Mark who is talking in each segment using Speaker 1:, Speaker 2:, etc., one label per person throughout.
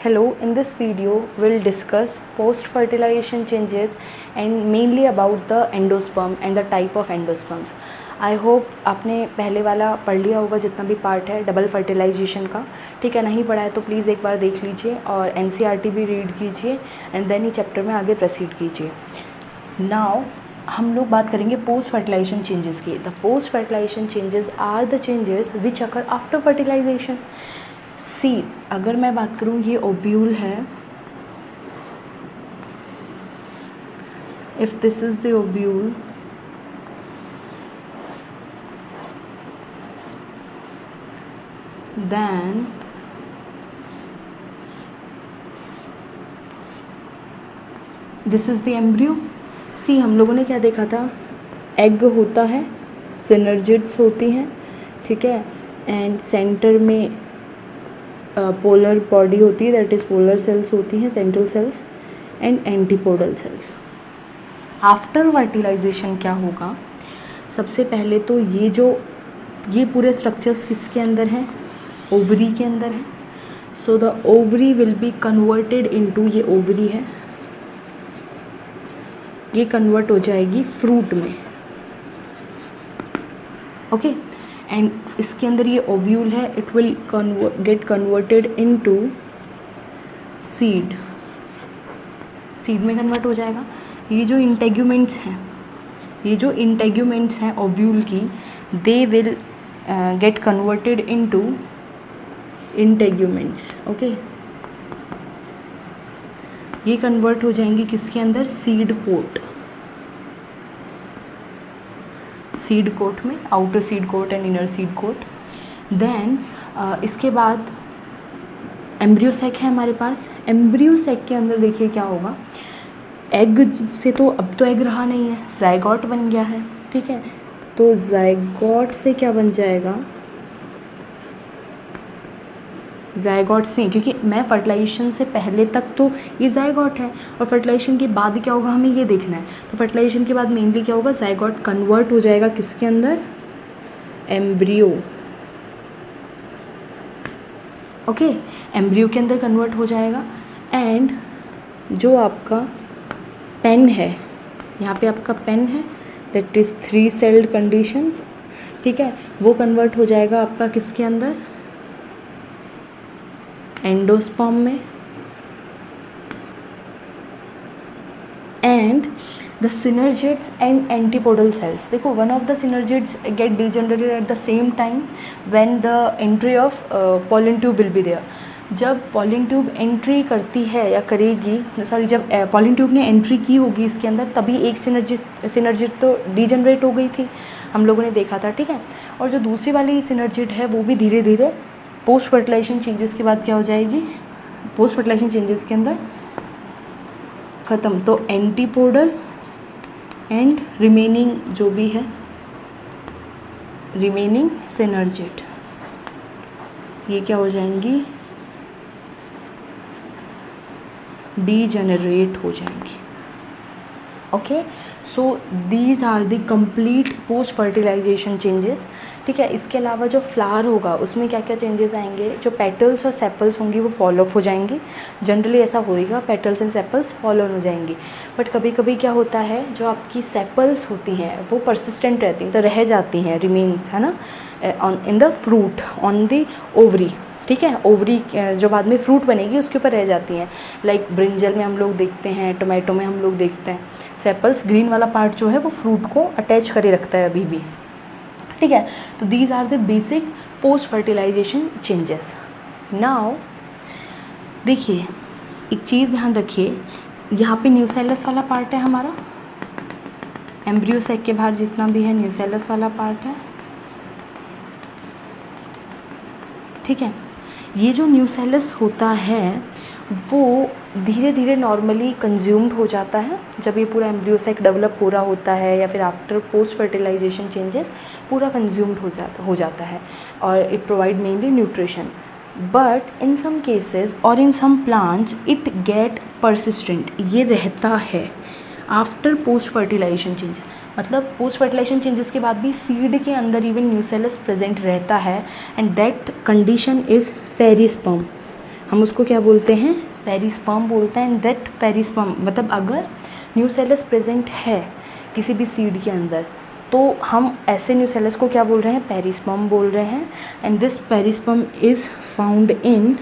Speaker 1: Hello, in this video we'll discuss post-fertilization changes and mainly about the endosperm and the type of endosperms. I hope आपने पहले वाला पढ़ लिया होगा जितना भी पार्ट है डबल फर्टिलाइजेशन का, ठीक है। नहीं पढ़ा है तो प्लीज़ एक बार देख लीजिए और एनसीईआरटी भी रीड कीजिए एंड देन ही चैप्टर में आगे प्रोसीड कीजिए। नाउ हम लोग बात करेंगे पोस्ट फर्टिलाइजेशन चेंजेस की। The post fertilisation changes are the changes which occur after fertilisation. See, अगर मैं बात करूँ ये ओव्यूल है, if this is the ovule, then this is the embryo. See, हम लोगों ने क्या देखा था, एग होता है, सिनर्जिड्स होती हैं, ठीक है, एंड सेंटर में पोलर बॉडी होती है, दैट इज़ पोलर सेल्स होती हैं, central cells and antipodal cells. After fertilisation क्या होगा, सबसे पहले तो ये पूरे स्ट्रक्चर्स किसके अंदर हैं, ओवरी के अंदर है। So the ovary will be converted into, ये ओवरी है, ये कन्वर्ट हो जाएगी फ्रूट में, ओके। एंड इसके अंदर ये ओव्यूल है, it will get converted into seed, seed में कन्वर्ट हो जाएगा। ये जो इंटेग्यूमेंट्स हैं ओव्यूल की, they will get converted into integuments, okay. ये कन्वर्ट हो जाएंगे किसके अंदर, सीड कोट में, outer seed coat and inner seed coat. Then इसके बाद एम्ब्रियो सैक है हमारे पास। एम्ब्रियो सैक के अंदर देखिए क्या होगा, एग से तो अब तो एग रहा नहीं है, जाइगोट बन गया है, ठीक है। तो जाइगोट से क्या बन जाएगा, जाइगोट से, क्योंकि मैं फर्टिलाइजेशन से पहले तक तो ये जाइगोट है और फर्टिलाइजेशन के बाद क्या होगा हमें ये देखना है। तो फर्टिलाइजेशन के बाद मेनली क्या होगा, जाइगोट कन्वर्ट हो जाएगा किसके अंदर, एम्ब्रियो, ओके, एम्ब्रियो के अंदर कन्वर्ट हो जाएगा। एंड जो आपका पेन है, यहाँ पे आपका पेन है, दैट इज़ 3 सेल्ड कंडीशन, ठीक है, वो कन्वर्ट हो जाएगा आपका किसके अंदर, एंडोस्पर्म में। And the synergids and antipodal cells, देखो one of the synergids get degenerated at the same time when the entry of pollen tube will be there. जब पॉलन ट्यूब एंट्री करती है या करेगी, सॉरी, जब पॉलन ट्यूब ने entry की होगी इसके अंदर, तभी एक सिनर्जिड तो डिजनरेट हो गई थी, हम लोगों ने देखा था, ठीक है। और जो दूसरी वाली सिनर्जिड है वो भी धीरे धीरे पोस्ट फर्टिलाइजेशन चेंजेस के बाद क्या हो जाएगी, पोस्ट फर्टिलाइजेशन चेंजेस के अंदर ख़त्म। तो एंटीपोडल एंड रिमेनिंग जो भी है, रिमेनिंग सिनर्जिड, ये क्या हो जाएंगी, डीजेनरेट हो जाएंगी, okay. So these are the complete post fertilisation changes, ठीक है। इसके अलावा जो फ्लावर होगा उसमें क्या क्या चेंजेस आएंगे, जो पेटल्स और सेपल्स होंगी वो फॉल ऑफ हो जाएंगी, जनरली ऐसा होएगा, petals and sepals fall on हो जाएंगी। बट कभी कभी क्या होता है, जो आपकी सेपल्स होती हैं वो परसिस्टेंट रहती हैं, तो रह जाती हैं, रिमेन्स, है ना, in the fruit on the ovary, ठीक है। ओवरी जो बाद में फ्रूट बनेगी उसके ऊपर रह जाती हैं, लाइक ब्रिंजल में हम लोग देखते हैं, टोमेटो में हम लोग देखते हैं, सेपल्स ग्रीन वाला पार्ट जो है वो फ्रूट को अटैच करे रखता है अभी भी, ठीक है। तो these are the basic post fertilisation changes. Now देखिए एक चीज़ ध्यान रखिए, यहाँ पे न्यूसेलस वाला पार्ट है हमारा, एम्ब्रियो सैक के बाहर जितना भी है न्यूसेलस वाला पार्ट है, ठीक है। ये जो न्यूसेलस होता है वो धीरे धीरे नॉर्मली कंज्यूम्ड हो जाता है जब ये पूरा एम्ब्रियो सैक डेवलप हो रहा होता है, या फिर आफ्टर पोस्ट फर्टिलाइजेशन चेंजेस पूरा कंज्यूम्ड हो जाता है, और it provide mainly nutrition. But in some cases और in some plants it get persistent, ये रहता है आफ्टर पोस्ट फर्टिलाइजेशन चेंजेस, मतलब पोस्ट फर्टिलाइजेशन चेंजेस के बाद भी सीड के अंदर इवन न्यूसेलस प्रेजेंट रहता है, and that condition is perisperm. हम उसको क्या बोलते हैं, पेरिस्पर्म बोलते हैं। एंड दैट पेरिस्पर्म मतलब अगर न्यूसेलस प्रेजेंट है किसी भी सीड के अंदर तो हम ऐसे न्यूसेलस को क्या बोल रहे हैं, पेरिस्पर्म बोल रहे हैं। And this perisperm is found in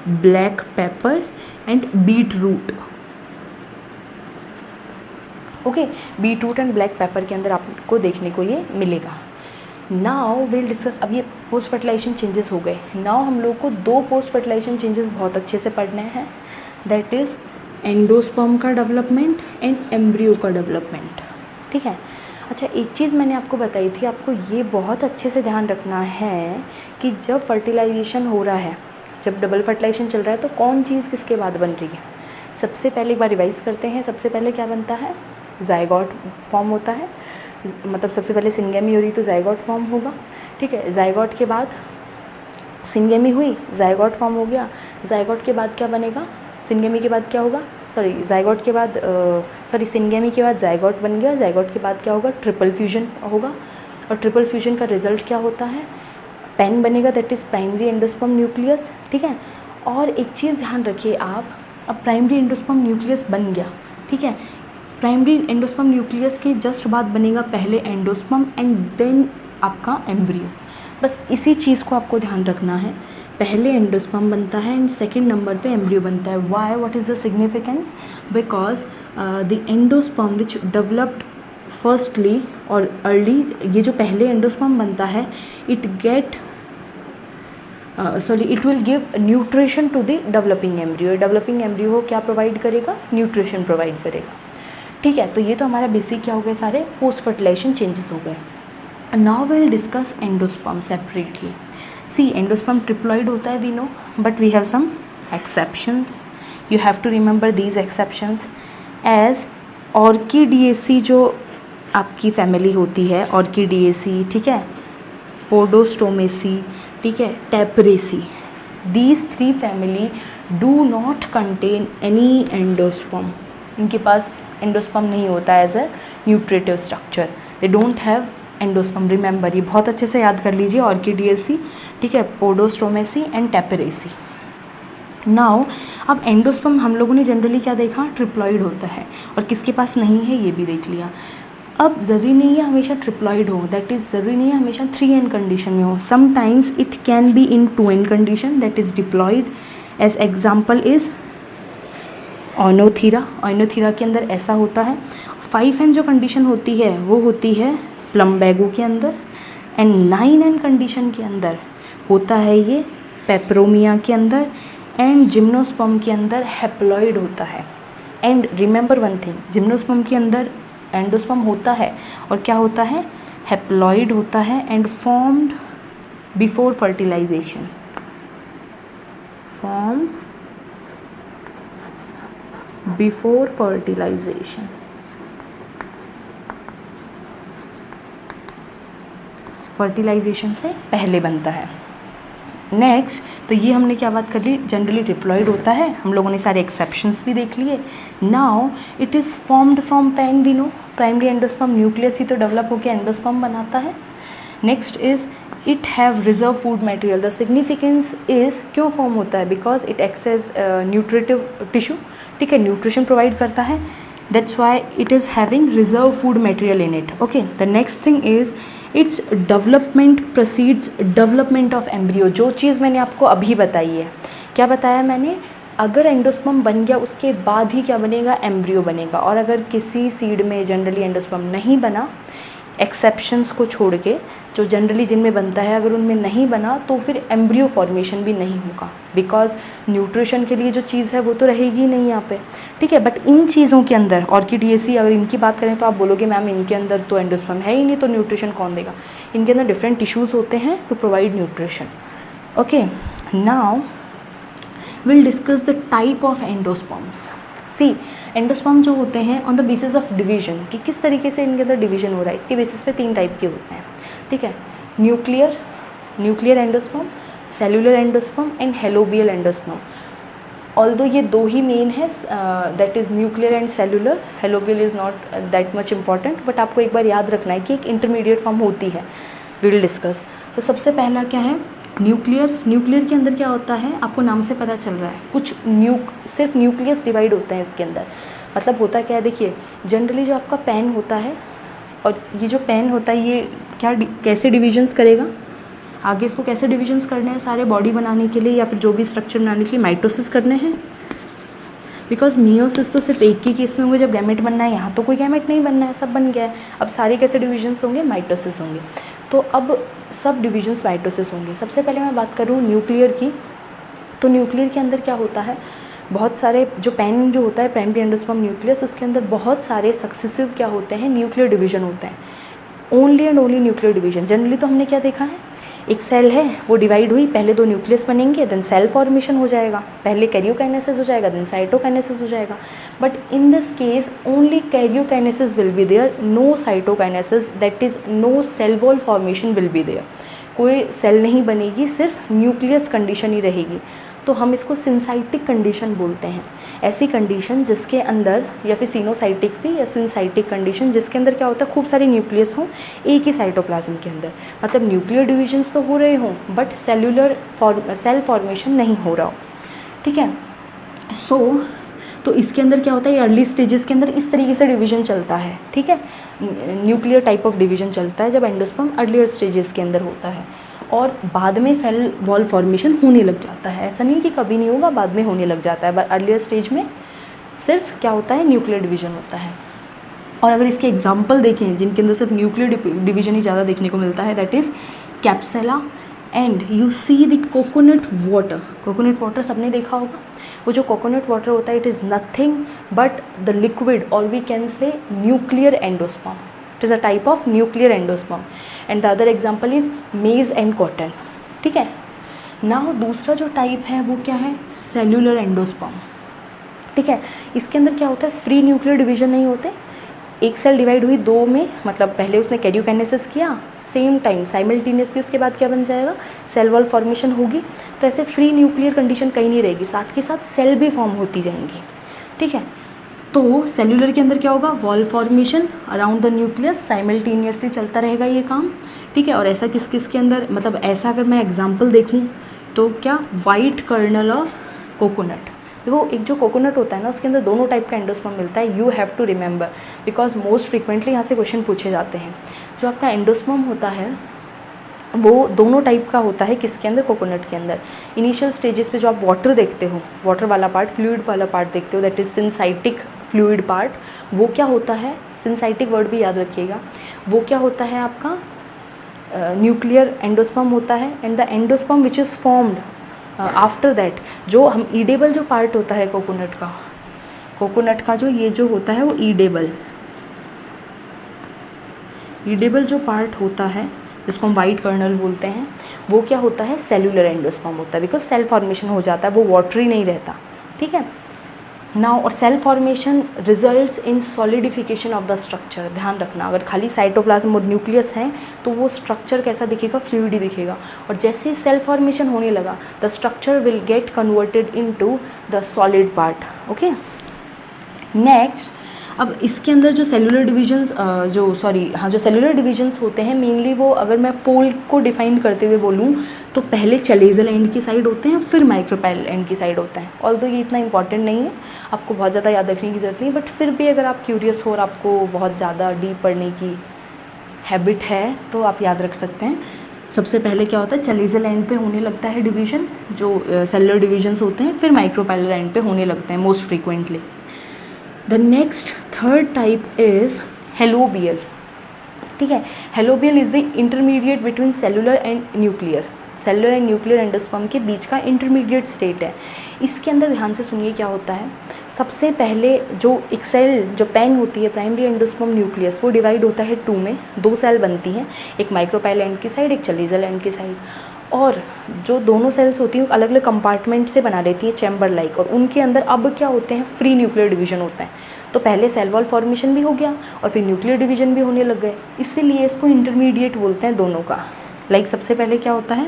Speaker 1: black pepper and beet root. Okay, beetroot and black pepper के अंदर आपको देखने को ये मिलेगा। नाउ विल डिस्कस, अब ये पोस्ट फर्टिलाइजेशन चेंजेस हो गए। नाउ हम लोग को 2 पोस्ट फर्टिलाइजेशन चेंजेस बहुत अच्छे से पढ़ने हैं, दैट इज़ एंडोस्पर्म का डेवलपमेंट एंड एम्ब्रियो का डेवलपमेंट। ठीक है। अच्छा, एक चीज़ मैंने आपको बताई थी, आपको ये बहुत अच्छे से ध्यान रखना है कि जब फर्टिलाइजेशन हो रहा है, जब डबल फर्टिलाइजेशन चल रहा है तो कौन चीज़ किसके बाद बन रही है। सबसे पहले एक बार रिवाइज करते हैं। सबसे पहले क्या बनता है, जाइगोट फॉर्म होता है, मतलब सबसे पहले सिंगेमी हो रही तो जाइगोट फॉर्म होगा। ठीक है, जाइगोट के बाद सिंगेमी हुई, जाइगोट फॉर्म हो गया। जाइगोट के बाद क्या बनेगा, सिंगेमी के बाद क्या होगा, जाइगोट के बाद सिंगेमी के बाद जाइगोट बन गया। जाइगोट के बाद क्या होगा, ट्रिपल फ्यूजन होगा। और ट्रिपल फ्यूजन का रिजल्ट क्या होता है, पेन बनेगा, that is primary endosperm nucleus. ठीक है। और एक चीज़ ध्यान रखिए आप, अब प्राइमरी एंडोस्पर्म न्यूक्लियस बन गया। ठीक है, प्राइमरी एंडोस्पर्म न्यूक्लियस के जस्ट बाद बनेगा पहले एंडोस्पर्म एंड देन आपका एम्ब्रियो। बस इसी चीज़ को आपको ध्यान रखना है, पहले एंडोस्पर्म बनता है एंड सेकंड नंबर पे एम्ब्रियो बनता है। Why, what is the significance, because the endosperm which developed firstly और अर्ली, ये जो पहले एंडोस्पर्म बनता है it will give nutrition to the developing embryo. Developing embryo क्या प्रोवाइड करेगा, न्यूट्रिशन प्रोवाइड करेगा। ठीक है, तो ये तो हमारा बेसिक क्या हो गए, सारे पोस्ट फर्टिलाइजेशन चेंजेस हो गए। Now will discuss endosperm separately. See, endosperm triploid होता है we know, but we have some exceptions, you have to remember these exceptions. As Orchidaceae जो आपकी फैमिली होती है, ऑर्किडिएसी, ठीक है, पोडोस्टोमेसी, ठीक है, Trapaceae, these 3 family do not contain any endosperm. इनके पास एंडोस्पर्म नहीं होता as a nutritive structure, they don't have endosperm. Remember, ये बहुत अच्छे से याद कर लीजिए, ऑर्किडिएसी, ठीक है, पोडोस्टोमेसी एंड टेपरेसी। नाउ अब एंडोस्पर्म हम लोगों ने जनरली क्या देखा, ट्रिप्लॉइड होता है, और किसके पास नहीं है ये भी देख लिया। अब ज़रूरी नहीं है हमेशा ट्रिप्लॉइड हो, दैट इज़ ज़रूरी नहीं है हमेशा 3n कंडीशन में हो। Sometimes it can be in 2n condition, that is diploid. As example is Oenothera, Oenothera के अंदर ऐसा होता है। 5n जो कंडीशन होती है वो होती है प्लम्बैगो के अंदर, एंड 9n कंडीशन के अंदर होता है ये पेपरोमिया के अंदर, एंड जिम्नोस्पर्म के अंदर हैप्लॉइड होता है। And remember one thing, gymnosperm के अंदर एंडोस्पर्म होता है और क्या होता है, हैप्लॉइड होता है, and formed before fertilization, form before fertilization. Fertilization से पहले बनता है। नेक्स्ट, तो ये हमने क्या बात कर ली, जनरली डिप्लॉयड होता है, हम लोगों ने सारे एक्सेप्शंस भी देख लिए। Now it is formed from पैंगडिनो, प्राइमरी एंडोस्पर्म न्यूक्लियस ही तो डेवलप होकर एंडोस्पर्म बनाता है। Next is it have reserve food material. The significance is, क्यों फॉर्म होता है, because it acts as nutritive tissue, ठीक है, न्यूट्रिशन प्रोवाइड करता है, that's why it is having reserve food material in it. Okay, the next thing is its development proceeds development of embryo. जो चीज़ मैंने आपको अभी बताई है, क्या बताया मैंने, अगर एंडोस्पर्म बन गया उसके बाद ही क्या बनेगा, एम्ब्रियो बनेगा। और अगर किसी सीड में जनरली एंडोस्पर्म नहीं बना, एक्सेप्शंस को छोड़ के जो जनरली जिनमें बनता है, अगर उनमें नहीं बना तो फिर एम्ब्रियो फॉर्मेशन भी नहीं होगा, बिकॉज न्यूट्रिशन के लिए जो चीज़ है वो तो रहेगी नहीं यहाँ पे, ठीक है। बट इन चीज़ों के अंदर, ऑर्किडिएसी अगर इनकी बात करें तो आप बोलोगे मैम इनके अंदर तो एंडोस्पर्म है ही नहीं, तो न्यूट्रिशन कौन देगा। इनके अंदर डिफरेंट टिश्यूज़ होते हैं to provide nutrition. Okay, now will discuss the type of endosperms. See, endosperm जो होते हैं on the basis of division, कि किस तरीके से इनके अंदर डिवीजन हो रहा है, इसके बेसिस पे 3 टाइप के होते हैं, ठीक है। Nuclear endosperm, cellular endosperm and helobial endosperm. Although ये 2 ही मेन है, that is nuclear and cellular, helobial is not that much important, but आपको एक बार याद रखना है कि एक इंटरमीडिएट फॉर्म होती है, वी विल डिस्कस। तो सबसे पहला क्या है, न्यूक्लियर के अंदर क्या होता है, आपको नाम से पता चल रहा है, कुछ सिर्फ न्यूक्लियस डिवाइड होते हैं इसके अंदर। मतलब होता क्या है, देखिए जनरली जो आपका पेन होता है, और ये जो पेन होता है ये कैसे डिविजन्स करेगा, आगे इसको कैसे डिविजन्स करने हैं, सारे बॉडी बनाने के लिए या फिर जो भी स्ट्रक्चर बनाने के लिए माइटोसिस करने हैं। बिकॉज मियोसिस तो सिर्फ एक ही केस में होंगे जब गैमेट बनना है, यहाँ तो कोई गैमेट नहीं बनना है, सब बन गया है। अब सारे कैसे डिविजन्स होंगे, माइटोसिस होंगे। तो अब सब डिविजन्स माइटोसिस होंगे। सबसे पहले मैं बात करूँ न्यूक्लियर की, तो न्यूक्लियर के अंदर क्या होता है, बहुत सारे जो पेन जो होता है प्राइमरी एंडोस्पर्म न्यूक्लियस, उसके अंदर बहुत सारे सक्सेसिव क्या होते हैं, न्यूक्लियर डिवीजन होते हैं। Only and only nuclear division. Generally तो हमने क्या देखा है, एक सेल है वो डिवाइड हुई, पहले 2 न्यूक्लियस बनेंगे, देन सेल फॉर्मेशन हो जाएगा, पहले कैरियोकाइनेसिस हो जाएगा, देन साइटोकाइनेसिस हो जाएगा। But in this case only karyokinesis will be there, no cytokinesis, that is no cell wall formation will be there. कोई सेल नहीं बनेगी, सिर्फ न्यूक्लियस कंडीशन ही रहेगी। तो हम इसको सिंसाइटिक कंडीशन बोलते हैं। ऐसी कंडीशन जिसके अंदर, या फिर सिनोसाइटिक भी या सिंसाइटिक कंडीशन, जिसके अंदर क्या होता है, खूब सारे न्यूक्लियस हों एक ही साइटोप्लाज्म के अंदर। मतलब न्यूक्लियर डिविजन्स तो हो रहे हों बट सेल फॉर्मेशन नहीं हो रहा हो। ठीक है। तो इसके अंदर क्या होता है, अर्ली स्टेजेस के अंदर इस तरीके से डिवीजन चलता है। ठीक है, न्यूक्लियर टाइप ऑफ डिवीजन चलता है जब एंडोस्पर्म अर्लियर स्टेजेस के अंदर होता है, और बाद में सेल वॉल फॉर्मेशन होने लग जाता है। ऐसा नहीं कि कभी नहीं होगा, बाद में होने लग जाता है, बट अर्लियर स्टेज में सिर्फ क्या होता है, न्यूक्लियर डिवीजन होता है। और अगर इसके एग्जाम्पल देखें जिनके अंदर सिर्फ न्यूक्लियर डिवीजन ही ज़्यादा देखने को मिलता है, that is Capsella and you see the coconut water. Coconut water सबने देखा होगा। वो जो कोकोनट वाटर होता है, it is nothing but the liquid, और we can say nuclear endosperm. It is a type of nuclear endosperm. And the other example is maize and cotton. ठीक है। नाउ दूसरा जो टाइप है वो क्या है, सेल्यूलर एंडोस्पर्म। ठीक है। इसके अंदर क्या होता है, फ्री न्यूक्लियर डिवीजन नहीं होते। एक सेल डिवाइड हुई 2 में, मतलब पहले उसने कैरियोकाइनेसिस किया, सेम टाइम साइमल्टेनियसली उसके बाद क्या बन जाएगा, सेल वॉल फॉर्मेशन होगी। तो ऐसे फ्री न्यूक्लियर कंडीशन कहीं नहीं रहेगी, साथ के साथ सेल भी फॉर्म होती जाएंगी। ठीक है। तो सेल्यूलर के अंदर क्या होगा, wall formation around the nucleus simultaneously चलता रहेगा ये काम। ठीक है। और ऐसा किस किस के अंदर, मतलब ऐसा अगर मैं एग्जांपल देखूं तो क्या, वाइट कर्नल ऑफ कोकोनट। देखो एक जो कोकोनट होता है ना, उसके अंदर दोनों टाइप का एंडोस्पर्म मिलता है। You have to remember, because most frequently यहाँ से क्वेश्चन पूछे जाते हैं। जो आपका एंडोस्पर्म होता है वो दोनों टाइप का होता है। किसके अंदर, कोकोनट के अंदर। इनिशियल स्टेजेस पे जो आप वाटर देखते हो, वाटर वाला पार्ट, फ्लूइड वाला पार्ट देखते हो, दैट इज सिंसाइटिक फ्लूइड पार्ट। वो क्या होता है, सिंसाइटिक वर्ड भी याद रखिएगा, वो क्या होता है आपका, न्यूक्लियर एंडोस्पर्म होता है। And the endosperm which is formed after that, जो हम ईडेबल जो पार्ट होता है कोकोनट का जो ये जो होता है वो ईडेबल जो पार्ट होता है, जिसको हम वाइट कर्नल बोलते हैं, वो क्या होता है, सेल्यूलर एंडोस्पर्म होता है। बिकॉज सेल फॉर्मेशन हो जाता है, वो वाटरी नहीं रहता। ठीक है। नाउ, और cell formation results in solidification of the structure. ध्यान रखना, अगर खाली साइटोप्लाज्म और न्यूक्लियस है तो वो स्ट्रक्चर कैसा दिखेगा, फ्लूइड ही दिखेगा। और जैसे ही सेल फॉर्मेशन होने लगा, the structure will get converted into the solid part. Okay. Next, अब इसके अंदर जो सेल्यूलर डिविजन्स जो सेल्यूलर डिविजन्स होते हैं, मेनली वो, अगर मैं पोल को डिफाइन करते हुए बोलूँ तो पहले चलेजल एंड की साइड होते हैं, फिर माइक्रोपाइल एंड की साइड होते हैं। ऑल्दो ये इतना इंपॉर्टेंट नहीं है, आपको बहुत ज़्यादा याद रखने की ज़रूरत नहीं, बट फिर भी अगर आप क्यूरियस हो और आपको बहुत ज़्यादा डीप पढ़ने की हैबिट है तो आप याद रख सकते हैं। सबसे पहले क्या होता है, चलेजल एंड पे होने लगता है डिवीजन, जो सेल्यूलर डिविजन्स होते हैं, फिर माइक्रोपाइलर एंड पे होने लगते हैं most frequently. The next third type is helobial. ठीक है। Helobial is the intermediate between cellular and nuclear. Cellular and nuclear endosperm के बीच का इंटरमीडिएट स्टेट है। इसके अंदर ध्यान से सुनिए क्या होता है। सबसे पहले जो एक सेल जो पेन होती है, प्राइमरी एंडोस्पर्म न्यूक्लियस, वो डिवाइड होता है 2 में, 2 सेल बनती हैं, एक माइक्रोपाइल एंड की साइड, एक चलेजल एंड की साइड। और जो दोनों सेल्स होती हैं अलग अलग कंपार्टमेंट से बना लेती हैं, चैम्बर लाइक, और उनके अंदर अब क्या होते हैं, फ्री न्यूक्लियर डिवीजन होता है। तो पहले सेल वॉल फॉर्मेशन भी हो गया और फिर न्यूक्लियर डिवीजन भी होने लग गए, इसीलिए इसको इंटरमीडिएट बोलते हैं दोनों का। लाइक सबसे पहले क्या होता है,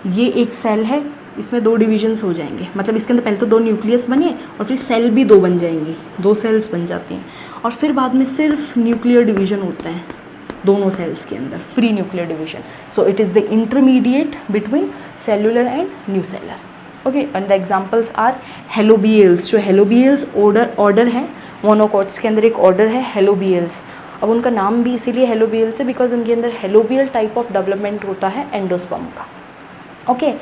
Speaker 1: ये एक सेल है, इसमें 2 डिविजन्स हो जाएंगे, मतलब इसके अंदर पहले तो 2 न्यूक्लियस बने और फिर सेल भी 2 बन जाएंगी, 2 सेल्स बन जाती हैं, और फिर बाद में सिर्फ न्यूक्लियर डिवीजन होता है। दोनों सेल्स के अंदर, free nuclear division. So it is the intermediate between cellular and nuclear. Okay, and the examples are helobials. जो हेलोबियल्स ऑर्डर है, मोनोकॉट्स के अंदर एक ऑर्डर है हेलोबियल्स. अब उनका नाम भी इसीलिए हेलोबियल्स है बिकॉज उनके अंदर हेलोबियल टाइप ऑफ डेवलपमेंट होता है एंडोस्पर्म का. ओके,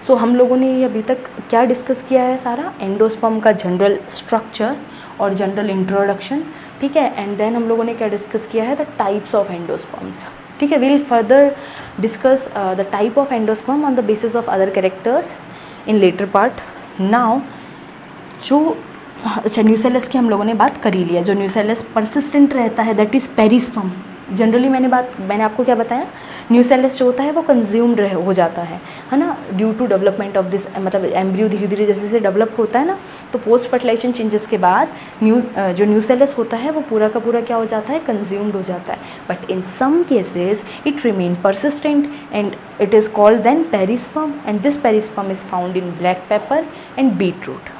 Speaker 1: सो हम लोगों ने ये अभी तक क्या डिस्कस किया है सारा, एंडोस्पर्म का जनरल स्ट्रक्चर और जनरल इंट्रोडक्शन. ठीक है, एंड देन हम लोगों ने क्या डिस्कस किया है, द टाइप्स ऑफ एंडोस्पर्म्स. ठीक है, we will further discuss the type of endosperm on the basis of other characters in later part. Now जो अच्छा न्यूसेलस की हम लोगों ने बात कर ही लिया. जो न्यूसेलस परसिस्टेंट रहता है दैट इज़ पेरिस्पर्म. जनरली मैंने आपको क्या बताया, न्यूसेलस जो होता है वो कंज्यूम्ड हो जाता है ना, due to development of this, मतलब एम्ब्रियो धीरे धीरे जैसे जैसे डेवलप होता है ना, तो पोस्ट फर्टिलाइजेशन चेंजेस के बाद जो न्यूसेलस होता है वो पूरा का पूरा क्या हो जाता है, कंज्यूम्ड हो जाता है. But in some cases it remain persistent and it is called then perisperm, and this perisperm is found in black pepper and beet root.